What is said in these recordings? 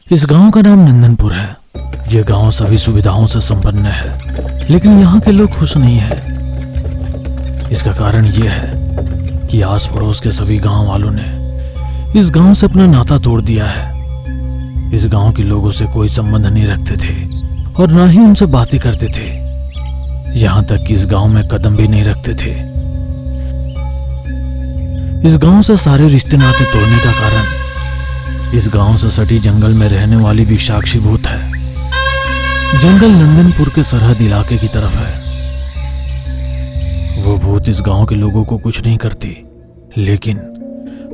इस गांव का नाम नंदनपुर है। यह गांव सभी सुविधाओं से संपन्न है, लेकिन यहाँ के लोग खुश नहीं है। इसका कारण यह है कि आस पड़ोस के सभी गांव वालों ने इस गांव से अपना नाता तोड़ दिया है। इस गांव के लोगों से कोई संबंध नहीं रखते थे और ना ही उनसे बातें करते थे। यहाँ तक कि इस गांव में कदम भी नहीं रखते थे। इस गांव से सारे रिश्ते नाते तोड़ने का कारण इस गांव से सटी जंगल में रहने वाली भी साक्षी भूत है। जंगल नंदनपुर के सरहद इलाके की तरफ है। वो भूत इस गांव के लोगों को कुछ नहीं करती, लेकिन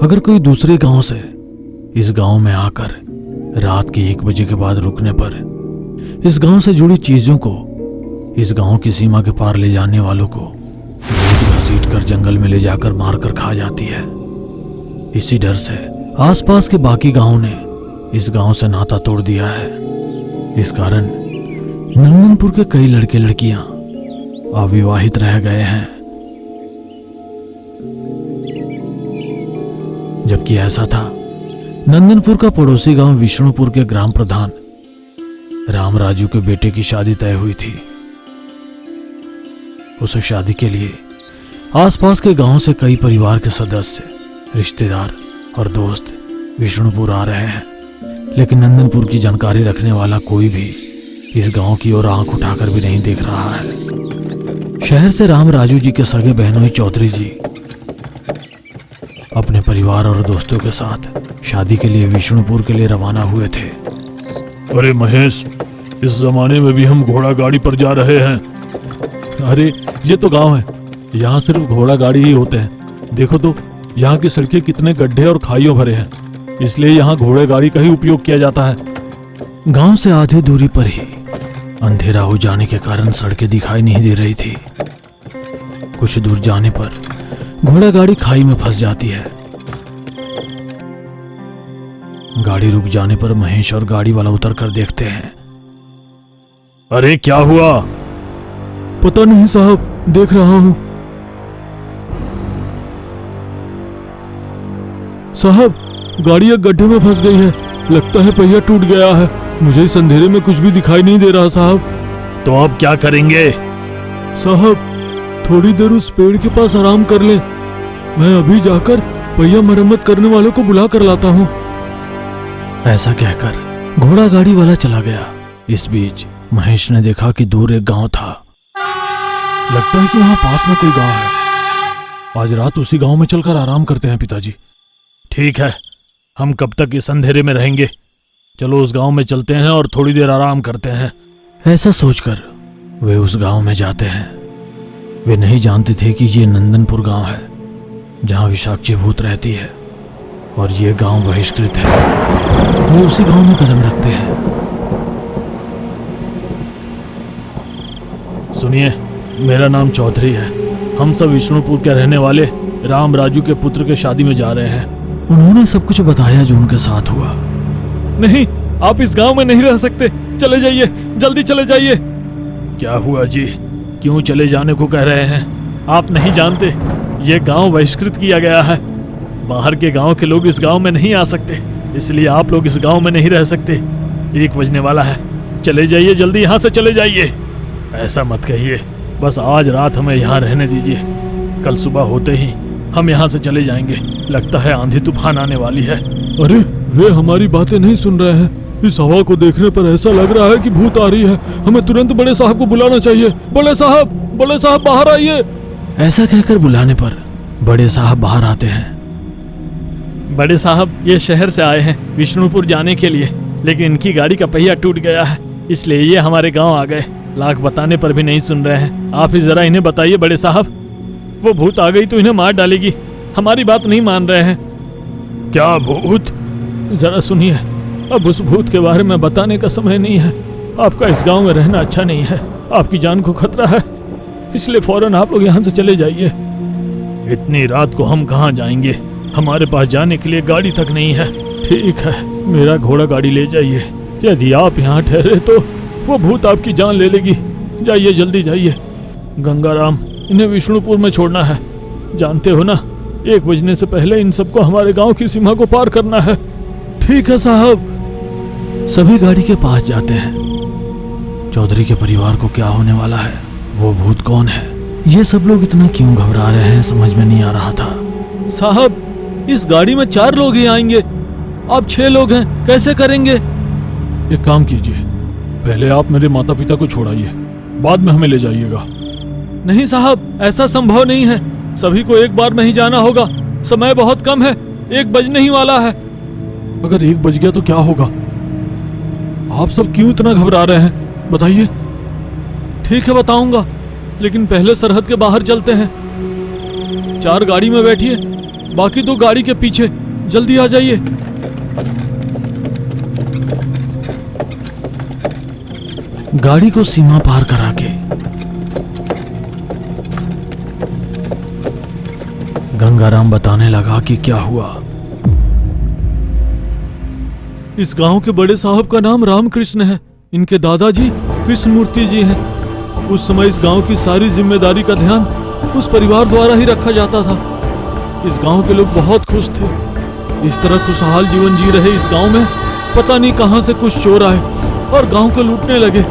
अगर कोई दूसरे गांव से इस गांव में आकर रात के 1 बजे के बाद रुकने पर इस गांव से जुड़ी चीजों को इस गांव की सीमा के पार ले जाने वालों को भूत घसीट कर जंगल में ले जाकर मारकर खा जाती है। इसी डर से आसपास के बाकी गांवों ने इस गांव से नाता तोड़ दिया है। इस कारण नंदनपुर के कई लड़के लड़कियां अविवाहित रह गए हैं। जबकि ऐसा था, नंदनपुर का पड़ोसी गांव विष्णुपुर के ग्राम प्रधान रामराजू के बेटे की शादी तय हुई थी। उस शादी के लिए आसपास के गांव से कई परिवार के सदस्य, रिश्तेदार और दोस्त विष्णुपुर आ रहे हैं, लेकिन नंदनपुर की जानकारी रखने वाला कोई भी इस गांव की ओर आंख उठाकर भी नहीं देख रहा है। शहर से रामराजू जी के सगे बहनोई चौधरी जी अपने परिवार और दोस्तों के साथ शादी के लिए विष्णुपुर के लिए रवाना हुए थे। अरे महेश, इस जमाने में भी हम घोड़ा गाड़ी पर जा रहे हैं। अरे ये तो गांव है, यहाँ सिर्फ घोड़ा गाड़ी ही होते हैं। देखो तो यहाँ की सड़कें कितने गड्ढे और खाइयों भरे हैं, इसलिए यहाँ घोड़े गाड़ी का ही उपयोग किया जाता है। गांव से आधी दूरी पर ही अंधेरा हो जाने के कारण सड़कें दिखाई नहीं दे रही थी। कुछ दूर जाने पर घोड़ा गाड़ी खाई में फंस जाती है। गाड़ी रुक जाने पर महेश और गाड़ी वाला उतर कर देखते हैं। अरे क्या हुआ? पता नहीं साहब, देख रहा हूं। साहब, गाड़ी एक गड्ढे में फंस गई है। लगता है पहिया टूट गया है। मुझे इस अंधेरे में कुछ भी दिखाई नहीं दे रहा साहब। तो अब क्या करेंगे? साहब, थोड़ी देर उस पेड़ के पास आराम कर ले। मैं अभी जाकर पहिया मरम्मत करने वालों को बुला कर लाता हूँ। ऐसा कहकर घोड़ा गाड़ी वाला चला गया। इस बीच महेश ने देखा कि दूर एक गांव था। लगता है कि वहां पास में कोई गांव है। आज रात उसी गांव में चलकर आराम करते हैं पिताजी। ठीक है, हम कब तक इस अंधेरे में रहेंगे? चलो उस गांव में चलते हैं और थोड़ी देर आराम करते हैं। ऐसा सोचकर वे उस गांव में जाते हैं। वे नहीं जानते थे कि ये नंदनपुर गांव है, जहां विषाक्षी भूत रहती है, और ये गांव बहिष्कृत है। वे उसी गांव में कदम रखते हैं। सुनिए, मेरा नाम चौधरी है। हम सब विष्णुपुर के रहने वाले रामराजू के पुत्र के शादी में जा रहे हैं। उन्होंने सब कुछ बताया जो उनके साथ हुआ। नहीं, आप इस गांव में नहीं रह सकते। चले जाइए, जल्दी चले जाइए। क्या हुआ जी? क्यों चले जाने को कह रहे हैं? आप नहीं जानते, ये गांव बहिष्कृत किया गया है। बाहर के गांव के लोग इस गांव में नहीं आ सकते, इसलिए आप लोग इस गांव में नहीं रह सकते। 1 बजने वाला है। चले जाइए, जल्दी यहाँ से चले जाइए। ऐसा मत कहिए, बस आज रात हमें यहाँ रहने दीजिए। कल सुबह होते ही हम यहाँ से चले जाएंगे। लगता है आंधी तूफान आने वाली है। अरे, वे हमारी बातें नहीं सुन रहे हैं। इस हवा को देखने पर ऐसा लग रहा है कि भूत आ रही है। हमें तुरंत बड़े साहब को बुलाना चाहिए। बड़े साहब बाहर आइए। ऐसा कहकर बुलाने पर बड़े साहब बाहर आते हैं। बड़े साहब, ये शहर से आए हैं विष्णुपुर जाने के लिए, लेकिन इनकी गाड़ी का पहिया टूट गया है, इसलिए ये हमारे गांव आ गए। लाख बताने पर भी नहीं सुन रहे हैं। आप ही जरा इन्हें बताइए बड़े साहब। वो भूत आ गई तो इन्हें मार डालेगी। हमारी बात नहीं मान रहे हैं। क्या भूत? जरा सुनिए, अब उस भूत के बारे में बताने का समय नहीं है। आपका इस गांव में रहना अच्छा नहीं है। आपकी जान को खतरा है, इसलिए फौरन आप लोग यहाँ से चले जाइए। इतनी रात को हम कहाँ जाएंगे? हमारे पास जाने के लिए गाड़ी तक नहीं है। ठीक है, मेरा घोड़ा गाड़ी ले जाइए। यदि आप यहाँ ठहरे तो वो भूत आपकी जान ले लेगी। जाइए, जल्दी जाइए। गंगाराम, इन्हें विष्णुपुर में छोड़ना है। जानते हो ना, 1 बजने से पहले इन सबको हमारे गांव की सीमा को पार करना है। ठीक है साहब। सभी गाड़ी के पास जाते हैं। चौधरी के परिवार को क्या होने वाला है, वो भूत कौन है, ये सब लोग इतना क्यों घबरा रहे हैं, समझ में नहीं आ रहा था। साहब, इस गाड़ी में 4 लोग ही आएंगे, आप 6 लोग हैं, कैसे करेंगे? एक काम कीजिए, पहले आप मेरे माता पिता को छोड़ाइए, बाद में हमें ले जाइएगा। नहीं साहब, ऐसा संभव नहीं है, सभी को एक बार नहीं जाना होगा, समय बहुत कम है, 1 बजने ही वाला है। अगर 1 बज गया तो क्या होगा? आप सब क्यों इतना घबरा रहे हैं, बताइए। ठीक है, बताऊंगा, लेकिन पहले सरहद के बाहर चलते हैं। 4 गाड़ी में बैठिए, बाकी 2 गाड़ी के पीछे, जल्दी आ जाइए। गाड़ी को सीमा पार करा के गंगाराम बताने लगा कि क्या हुआ। इस गांव के बड़े साहब का नाम रामकृष्ण है, इनके दादाजी कृष्णमूर्ति जी हैं। उस समय इस गांव की सारी जिम्मेदारी का ध्यान उस परिवार द्वारा ही रखा जाता था। इस गांव के लोग बहुत खुश थे। इस तरह खुशहाल जीवन जी रहे इस गांव में पता नहीं कहां से कुछ चोर आए और गांव को लूटने लगे।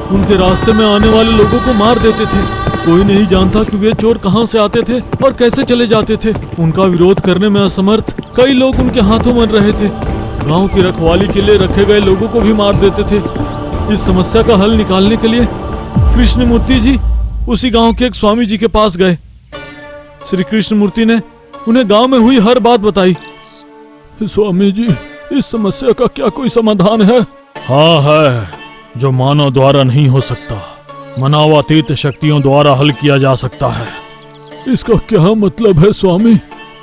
उनके रास्ते में आने वाले लोगों को मार देते थे। कोई नहीं जानता कि वे चोर कहां से आते थे और कैसे चले जाते थे। उनका विरोध करने में असमर्थ कई लोग उनके हाथों मर रहे थे। गांव की रखवाली के लिए रखे गए लोगों को भी मार देते थे। इस समस्या का हल निकालने के लिए कृष्णमूर्ति जी उसी गांव के एक स्वामी जी के पास गए। श्री कृष्णमूर्ति ने उन्हें गांव में हुई हर बात बताई। स्वामी जी, इस समस्या का क्या कोई समाधान है? हाँ है, जो मानव द्वारा नहीं हो सकता, मनावातीत शक्तियों द्वारा हल किया जा सकता है। इसका क्या मतलब है स्वामी?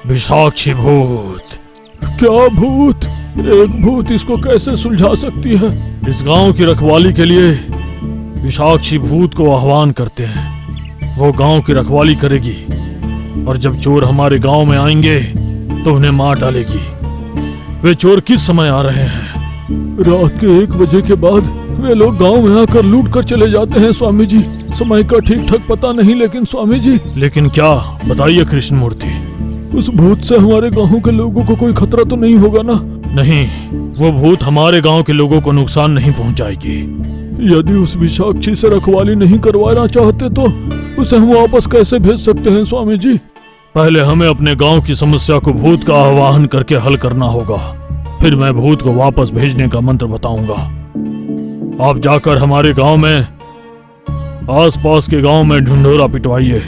विषाक्षी भूत। क्या भूत? एक भूत इसको कैसे सुलझा सकती है? इस गांव की रखवाली के लिए विषाक्षी भूत को आह्वान करते हैं। वो गांव की रखवाली करेगी और जब चोर हमारे गांव में आएंगे तो उन्हें मार डालेगी। वे चोर किस समय आ रहे हैं? रात के 1 बजे के बाद वे लोग गांव में आकर लूट कर चले जाते हैं स्वामी जी। समय का ठीक ठाक पता नहीं, लेकिन स्वामी जी। लेकिन क्या, बताइए कृष्णमूर्ति। उस भूत से हमारे गांव के लोगों को कोई खतरा तो नहीं होगा ना? नहीं, वो भूत हमारे गांव के लोगों को नुकसान नहीं पहुंचाएगी। यदि उस विषाक्षी से रखवाली नहीं करवाना चाहते तो उसे हम वापस कैसे भेज सकते हैं स्वामी जी? पहले हमें अपने गांव की समस्या को भूत का आह्वान करके हल करना होगा, फिर मैं भूत को वापस भेजने का मंत्र बताऊंगा। आप जाकर हमारे गांव में, आसपास के गांव में ढिंढोरा पिटवाइए।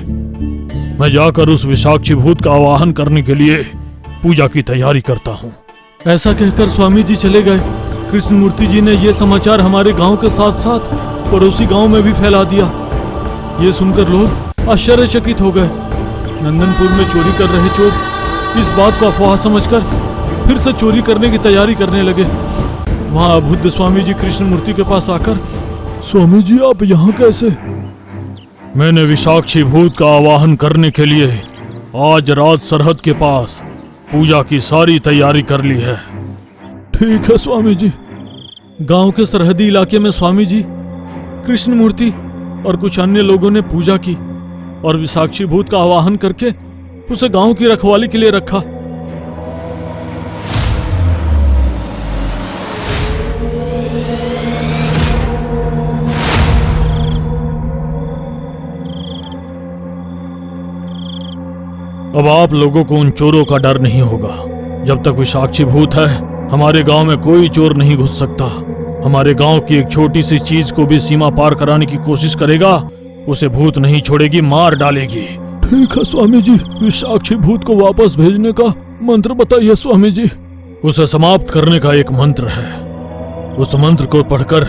मैं जाकर उस विषाक्षी भूत का आवाहन करने के लिए पूजा की तैयारी करता हूँ। ऐसा कहकर स्वामी जी चले गए। कृष्णमूर्ति जी ने यह समाचार हमारे गांव के साथ साथ पड़ोसी गांव में भी फैला दिया। ये सुनकर लोग आश्चर्यचकित हो गए। नंदनपुर में चोरी कर रहे चोर इस बात को अफवाह समझकर फिर से चोरी करने की तैयारी करने लगे। वहां अबुद्ध स्वामी जी कृष्णमूर्ति के पास आकर, स्वामी जी आप यहाँ कैसे? मैंने विषाक्षी भूत का आवाहन करने के लिए आज रात सरहद के पास पूजा की सारी तैयारी कर ली है। ठीक है स्वामी जी। गांव के सरहदी इलाके में स्वामी जी, कृष्णमूर्ति और कुछ अन्य लोगों ने पूजा की और विषाक्षी भूत का आवाहन करके उसे गांव की रखवाली के लिए रखा। अब आप लोगों को उन चोरों का डर नहीं होगा। जब तक विषाक्षी भूत है, हमारे गांव में कोई चोर नहीं घुस सकता। हमारे गांव की एक छोटी सी चीज को भी सीमा पार कराने की कोशिश करेगा, उसे भूत नहीं छोड़ेगी, मार डालेगी। ठीक है स्वामी जी। विषाक्षी भूत को वापस भेजने का मंत्र बताइए स्वामी जी। उसे समाप्त करने का एक मंत्र है। उस मंत्र को पढ़कर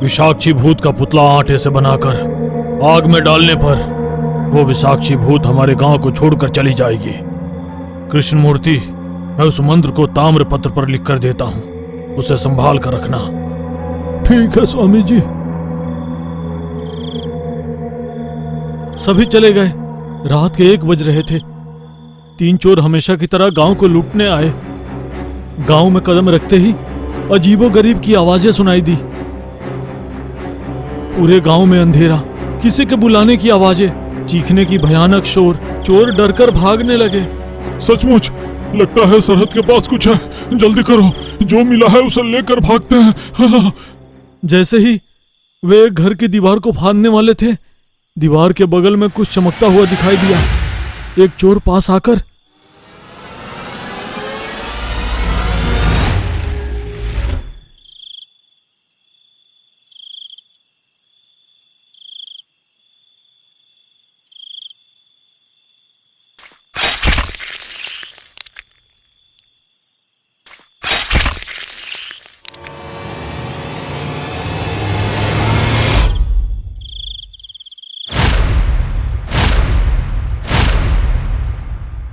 विषाक्षी भूत का पुतला आटे से बनाकर आग में डालने पर वो विषाक्षी भूत हमारे गांव को छोड़कर चली जाएगी। कृष्णमूर्ति, मैं उस मंत्र को ताम्र पत्र पर लिख कर देता हूँ, उसे संभाल कर रखना। ठीक है स्वामी जी। सभी चले गए। रात के 1 बज रहे थे। 3 चोर हमेशा की तरह गांव को लूटने आए। गांव में कदम रखते ही अजीबोगरीब की आवाजें सुनाई दी। पूरे गांव में अंधेरा, किसी के बुलाने की आवाजें, चीखने की भयानक शोर। चोर डरकर भागने लगे। सचमुच लगता है सरहद के पास कुछ है। जल्दी करो, जो मिला है उसे लेकर भागते हैं। जैसे ही वे एक घर की दीवार को फाड़ने वाले थे, दीवार के बगल में कुछ चमकता हुआ दिखाई दिया। एक चोर पास आकर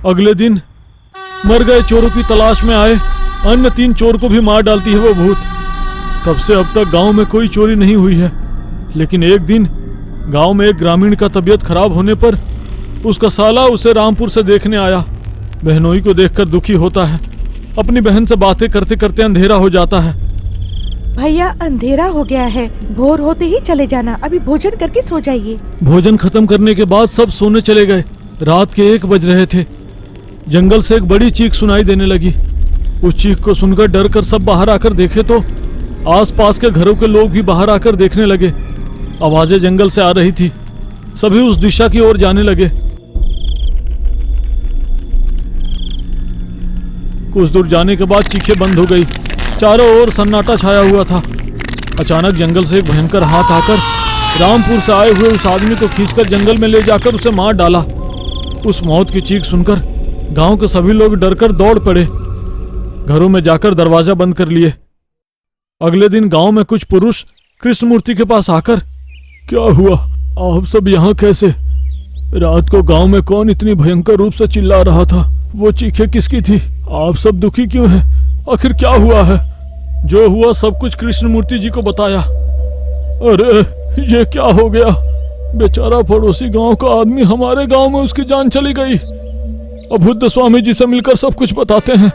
अगले दिन मर गए चोरों की तलाश में आए अन्य 3 चोर को भी मार डालती है वो भूत। तब से अब तक गांव में कोई चोरी नहीं हुई है। लेकिन एक दिन गांव में एक ग्रामीण का तबीयत खराब होने पर उसका साला उसे रामपुर से देखने आया। बहनोई को देखकर दुखी होता है। अपनी बहन से बातें करते करते अंधेरा हो जाता है। भैया अंधेरा हो गया है, भोर होते ही चले जाना, अभी भोजन करके सो जाइए। भोजन खत्म करने के बाद सब सोने चले गए। रात के 1 बज रहे थे। जंगल से एक बड़ी चीख सुनाई देने लगी। उस चीख को सुनकर डर कर सब बाहर आकर देखे तो आसपास के घरों के लोग भी बाहर आकर देखने लगे। आवाजें जंगल से आ रही थी। सभी उस दिशा की ओर जाने लगे। कुछ दूर जाने के बाद चीखें बंद हो गई। चारों ओर सन्नाटा छाया हुआ था। अचानक जंगल से एक भयंकर हाथ आकर रामपुर से आए हुए उस आदमी को खींचकर जंगल में ले जाकर उसे मार डाला। उस मौत की चीख सुनकर गांव के सभी लोग डरकर दौड़ पड़े। घरों में जाकर दरवाजा बंद कर लिए। अगले दिन गांव में कुछ पुरुष कृष्णमूर्ति के पास आकर, क्या हुआ, आप सब यहाँ कैसे? रात को गांव में कौन इतनी भयंकर रूप से चिल्ला रहा था? वो चीखें किसकी थी? आप सब दुखी क्यों हैं? आखिर क्या हुआ है? जो हुआ सब कुछ कृष्णमूर्ति जी को बताया। अरे ये क्या हो गया? बेचारा पड़ोसी गांव का आदमी, हमारे गांव में उसकी जान चली गई। अब बुद्ध स्वामी जी से मिलकर सब कुछ बताते हैं।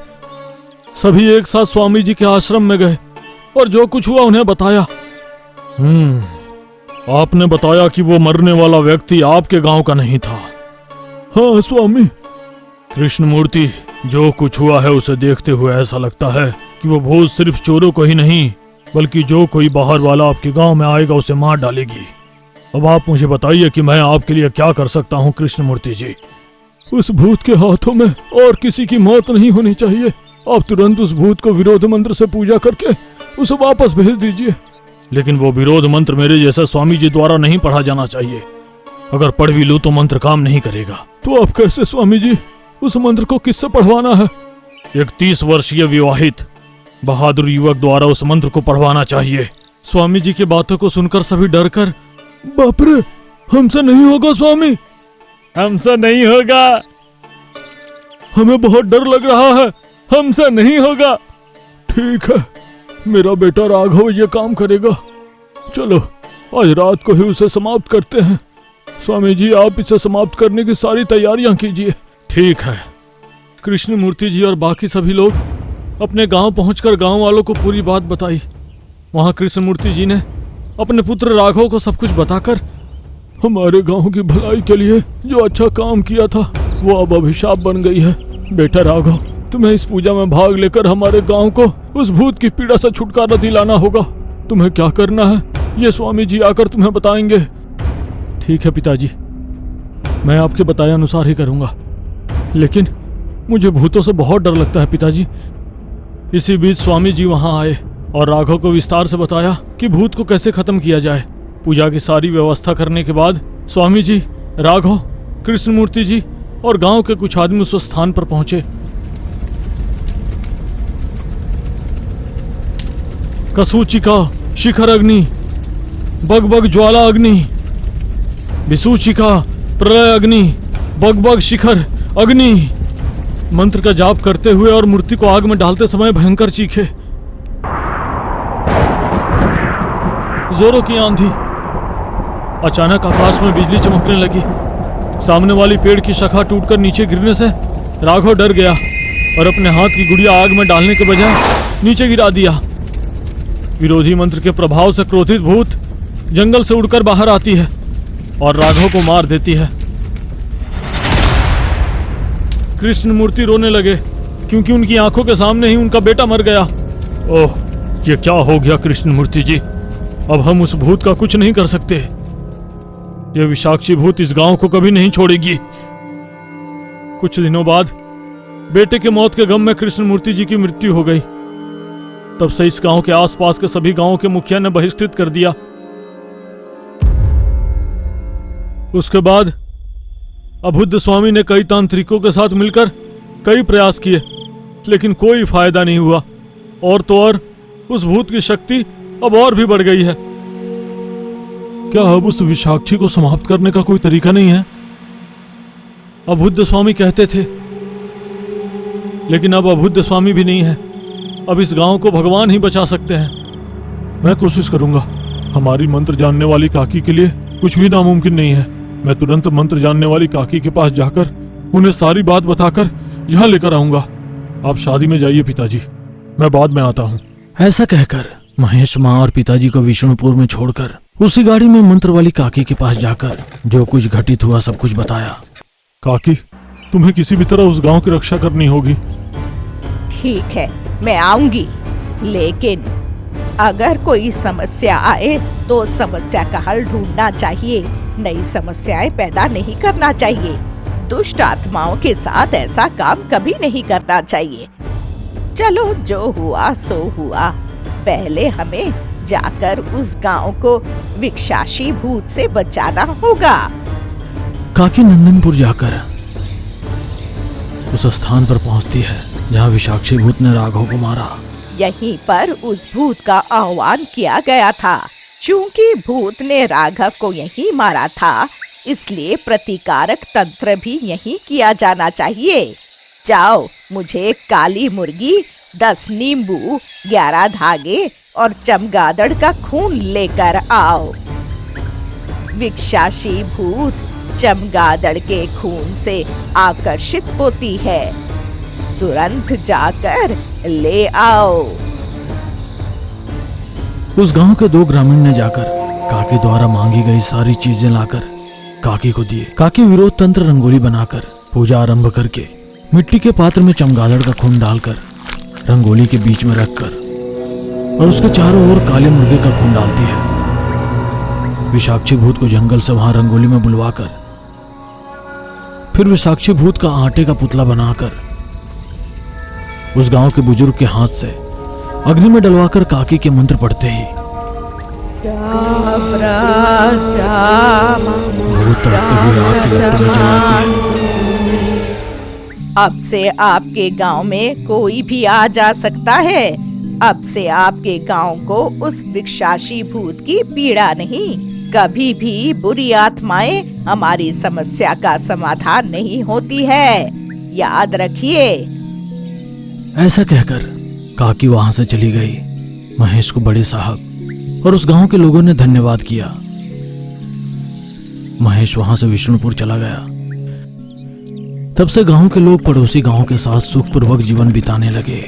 सभी एक साथ स्वामी जी के आश्रम में गए और जो कुछ हुआ उन्हें बताया। आपने बताया कि वो मरने वाला व्यक्ति आपके गांव का नहीं था। हाँ स्वामी। कृष्णमूर्ति, जो कुछ हुआ है उसे देखते हुए ऐसा लगता है कि वो भूत सिर्फ चोरों को ही नहीं बल्कि जो कोई बाहर वाला आपके गांव में आएगा उसे मार डालेगी। अब आप मुझे बताइए कि मैं आपके लिए क्या कर सकता हूँ कृष्णमूर्ति जी। उस भूत के हाथों में और किसी की मौत नहीं होनी चाहिए। आप तुरंत उस भूत को विरोध मंत्र से पूजा करके उसे वापस भेज दीजिए। लेकिन वो विरोध मंत्र मेरे जैसा स्वामी जी द्वारा नहीं पढ़ा जाना चाहिए। अगर पढ़ भी लूं तो मंत्र काम नहीं करेगा। तो आप कैसे स्वामी जी? उस मंत्र को किससे पढ़वाना है? एक 30 वर्षीय विवाहित बहादुर युवक द्वारा उस मंत्र को पढ़वाना चाहिए। स्वामी जी की बातों को सुनकर सभी डर कर, बाप रे, हमसे नहीं होगा स्वामी, हमसे नहीं होगा, हमें बहुत डर लग रहा है, हमसे नहीं होगा। ठीक है, मेरा बेटा राघव ये काम करेगा। चलो आज रात को ही उसे समाप्त करते हैं। स्वामी जी आप इसे समाप्त करने की सारी तैयारियां कीजिए। ठीक है। कृष्णमूर्ति जी और बाकी सभी लोग अपने गांव पहुंचकर गांव वालों को पूरी बात बताई। वहां कृष्णमूर्ति जी ने अपने पुत्र राघव को सब कुछ बताकर हमारे गांव की भलाई के लिए जो अच्छा काम किया था वो अब अभिशाप बन गई है। बेटा राघव, तुम्हें इस पूजा में भाग लेकर हमारे गांव को उस भूत की पीड़ा से छुटकारा दिलाना होगा। तुम्हें क्या करना है ये स्वामी जी आकर तुम्हें बताएंगे। ठीक है पिताजी, मैं आपके बताए अनुसार ही करूंगा। लेकिन मुझे भूतों से बहुत डर लगता है पिताजी। इसी बीच स्वामी जी वहां आए और राघव को विस्तार से बताया कि भूत को कैसे खत्म किया जाए। पूजा की सारी व्यवस्था करने के बाद स्वामी जी, राघव, कृष्णमूर्ति जी और गांव के कुछ आदमी उस स्थान पर पहुंचे। कसूचिका शिखर अग्नि, बगबग ज्वाला अग्नि, विसूचिका प्रलय अग्नि, बगबग शिखर अग्नि। मंत्र का जाप करते हुए और मूर्ति को आग में डालते समय भयंकर चीखे। जोरों की आंधी। अचानक आकाश में बिजली चमकने लगी। सामने वाली पेड़ की शाखा टूटकर नीचे गिरने से राघव डर गया और अपने हाथ की गुड़िया आग में डालने के बजाय नीचे गिरा दिया। विरोधी मंत्र के प्रभाव से क्रोधित भूत जंगल से उड़कर बाहर आती है और राघव को मार देती है। कृष्णमूर्ति रोने लगे क्योंकि उनकी आंखों के सामने ही उनका बेटा मर गया। ओह, ये क्या हो गया कृष्णमूर्ति जी, अब हम उस भूत का कुछ नहीं कर सकते। यह विषाक्षी भूत इस गांव को कभी नहीं छोड़ेगी। कुछ दिनों बाद बेटे के मौत के गम में कृष्णमूर्ति जी की मृत्यु हो गई। तब से इस गांव के आसपास के सभी गांवों के मुखिया ने बहिष्कृत कर दिया। उसके बाद अबुद्ध स्वामी ने कई तांत्रिकों के साथ मिलकर कई प्रयास किए, लेकिन कोई फायदा नहीं हुआ। और तो और उस भूत की शक्ति अब और भी बढ़ गई है। क्या अब उस विषाक्षी को समाप्त करने का कोई तरीका नहीं है? अबुद्ध स्वामी कहते थे, लेकिन अब अबुद्ध स्वामी भी नहीं है। अब इस गांव को भगवान ही बचा सकते हैं। मैं कोशिश करूंगा। हमारी मंत्र जानने वाली काकी के लिए कुछ भी नामुमकिन नहीं है। मैं तुरंत मंत्र जानने वाली काकी के पास जाकर उन्हें सारी बात बताकर यहाँ लेकर आऊंगा। आप शादी में जाइए पिताजी, मैं बाद में आता हूँ। ऐसा कहकर महेश माँ और पिताजी को विष्णुपुर में छोड़कर उसी गाड़ी में मंत्र वाली काकी के पास जाकर जो कुछ घटित हुआ सब कुछ बताया। काकी, तुम्हें किसी भी तरह उस गांव की रक्षा करनी होगी। ठीक है, मैं आऊंगी, लेकिन अगर कोई समस्या आए तो समस्या का हल ढूंढना चाहिए, नई समस्याएं पैदा नहीं करना चाहिए। दुष्ट आत्माओं के साथ ऐसा काम कभी नहीं करना चाहिए। चलो, जो हुआ सो हुआ। पहले हमें जाकर उस गांव को विक्षाशी भूत से बचाना होगा। काकी नंदनपुर जाकर उस स्थान पर पहुंचती है जहां विषाक्षी भूत ने राघव को मारा। यहीं पर उस भूत का आह्वान किया गया था। चूंकि भूत ने राघव को यहीं मारा था, इसलिए प्रतिकारक तंत्र भी यहीं किया जाना चाहिए। जाओ, मुझे एक काली मुर्गी, 10 नींबू, 11 धागे और चमगादड़ का खून लेकर आओ। विक्षाशी भूत चमगादड़ के खून से आकर्षित होती है। तुरंत जाकर ले आओ। उस गांव के 2 ग्रामीण ने जाकर काकी द्वारा मांगी गई सारी चीजें लाकर काकी को दिए। काकी विरोध तंत्र रंगोली बनाकर पूजा आरंभ करके मिट्टी के पात्र में चमगादड़ का खून डालकर रंगोली के बीच में रखकर और उसके चारों ओर काले मुर्गे का खून डालती है। विषाक्षी भूत को जंगल से वहां रंगोली में बुलवाकर फिर विषाक्षी भूत का आटे का पुतला बनाकर उस गांव के बुजुर्ग के हाथ से अग्नि में डलवाकर काकी के मंत्र पढ़ते ही भूत तड़पते हुए आग की लपटों में जल जाती है। अब से आपके गांव में कोई भी आ जा सकता है। अब से आपके गांव को उस विक्षाशी भूत की पीड़ा नहीं। कभी भी बुरी आत्माएं हमारी समस्या का समाधान नहीं होती है, याद रखिए। ऐसा कहकर काकी वहां से चली गई। महेश को बड़े साहब और उस गांव के लोगों ने धन्यवाद किया। महेश वहां से विष्णुपुर चला गया। तब से गांव के लोग पड़ोसी गांव के साथ सुखपूर्वक जीवन बिताने लगे।